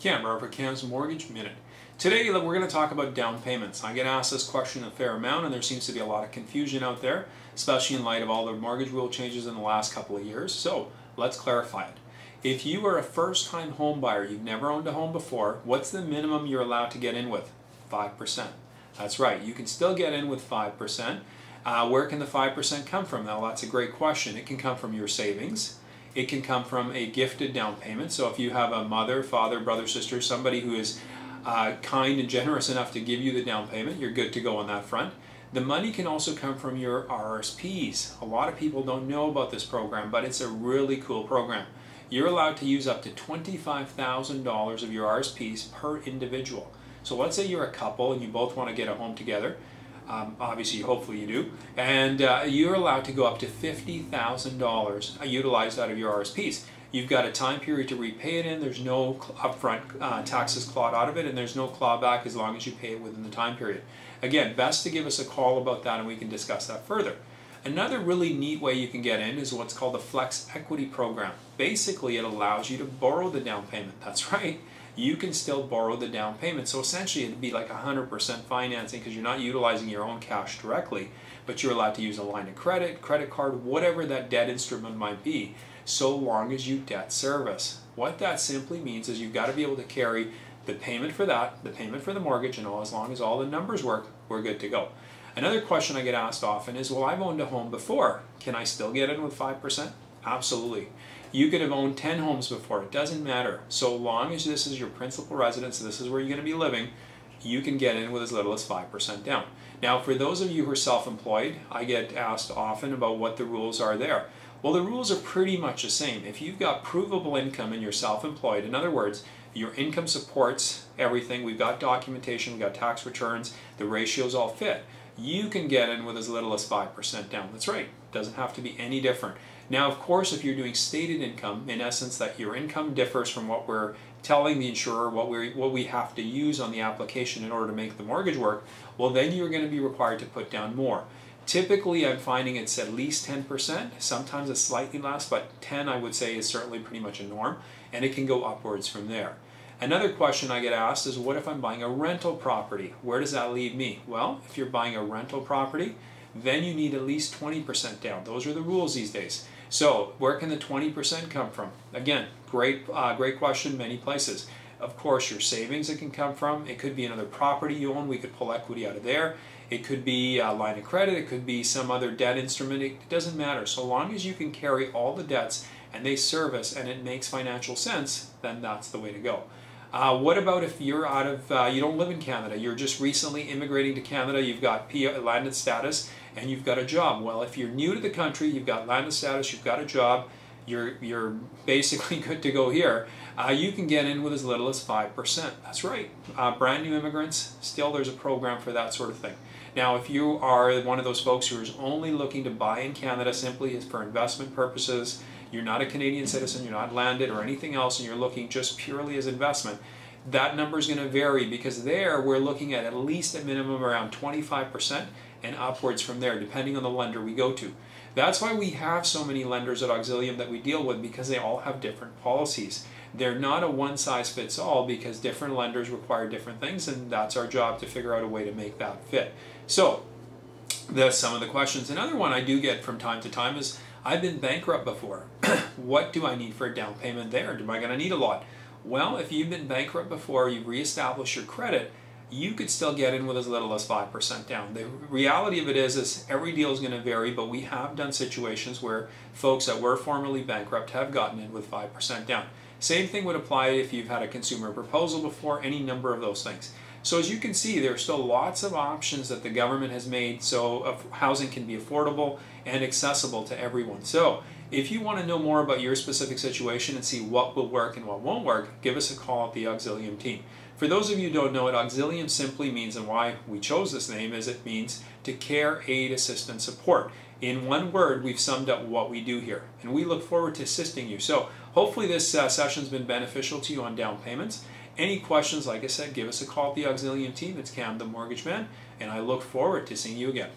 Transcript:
Cam, for Cam's Mortgage Minute. Today we're going to talk about down payments. I get asked this question a fair amount, and there seems to be a lot of confusion out there, especially in light of all the mortgage rule changes in the last couple of years. So let's clarify it. If you are a first-time home buyer, you've never owned a home before, what's the minimum you're allowed to get in with? 5%. That's right, you can still get in with 5%. Where can the 5% come from? Now that's a great question. It can come from your savings. It can come from a gifted down payment. So if you have a mother, father, brother, sister, somebody who is kind and generous enough to give you the down payment, you're good to go on that front. The money can also come from your RSPs. A lot of people don't know about this program, but it's a really cool program. You're allowed to use up to $25,000 of your RSPs per individual. So let's say you're a couple and you both want to get a home together. Obviously, hopefully you do, and you're allowed to go up to $50,000 utilized out of your RSPs. You've got a time period to repay it in. There's no upfront taxes clawed out of it, and there's no clawback as long as you pay it within the time period. Again, best to give us a call about that and we can discuss that further. Another really neat way you can get in is what's called the Flex Equity Program. Basically, it allows you to borrow the down payment. That's right. You can still borrow the down payment. So essentially it'd be like 100% financing because you're not utilizing your own cash directly, but you're allowed to use a line of credit, credit card, whatever that debt instrument might be, so long as you debt service. What that simply means is you've got to be able to carry the payment for that, the payment for the mortgage, and as long as all the numbers work, we're good to go. Another question I get asked often is, well, I've owned a home before. Can I still get in with 5%? Absolutely. You could have owned 10 homes before. It doesn't matter. So long as this is your principal residence, this is where you're going to be living, you can get in with as little as 5% down. Now, for those of you who are self-employed, I get asked often about what the rules are there. Well, the rules are pretty much the same. If you've got provable income and you're self-employed, in other words, your income supports everything, we've got documentation, we've got tax returns, the ratios all fit, you can get in with as little as 5% down. That's right. It doesn't have to be any different. Now, of course, if you're doing stated income, in essence that your income differs from what we're telling the insurer, what we have to use on the application in order to make the mortgage work, well, then you're going to be required to put down more. Typically, I'm finding it's at least 10%. Sometimes it's slightly less, but 10 I would say is certainly pretty much a norm, and it can go upwards from there. Another question I get asked is, what if I'm buying a rental property? Where does that leave me? Well, if you're buying a rental property, then you need at least 20% down. Those are the rules these days. So where can the 20% come from? Again, great question, many places. Of course, your savings it can come from. It could be another property you own. We could pull equity out of there. It could be a line of credit. It could be some other debt instrument. It doesn't matter. So long as you can carry all the debts and they service and it makes financial sense, then that's the way to go. What about if you're out of, you don't live in Canada, you're just recently immigrating to Canada, you've got landed status, and you've got a job. Well, if you're new to the country, you've got landed status, you've got a job, you're basically good to go here, you can get in with as little as 5%. That's right. Brand new immigrants, still there's a program for that sort of thing. Now, if you are one of those folks who is only looking to buy in Canada simply for investment purposes, you're not a Canadian citizen, you're not landed or anything else, and you're looking just purely as investment, that number is going to vary because there we're looking at least a minimum around 25% and upwards from there, depending on the lender we go to. That's why we have so many lenders at Auxilium that we deal with, because they all have different policies. They're not a one-size-fits-all because different lenders require different things, and that's our job to figure out a way to make that fit. So that's some of the questions. Another one I do get from time to time is, I've been bankrupt before. What do I need for a down payment there? Am I going to need a lot? Well, if you've been bankrupt before, you've reestablished your credit, you could still get in with as little as 5% down. The reality of it is every deal is going to vary, but we have done situations where folks that were formerly bankrupt have gotten in with 5% down. Same thing would apply if you've had a consumer proposal before, any number of those things. So as you can see, there are still lots of options that the government has made so housing can be affordable and accessible to everyone. So if you want to know more about your specific situation and see what will work and what won't work, give us a call at the Auxilium team. For those of you who don't know it, Auxilium simply means, and why we chose this name, is it means to care, aid, assist, and support. In one word, we've summed up what we do here, and we look forward to assisting you. So hopefully this session's been beneficial to you on down payments. Any questions, like I said, give us a call at the Auxilium team. It's Cam, the Mortgage Man, and I look forward to seeing you again.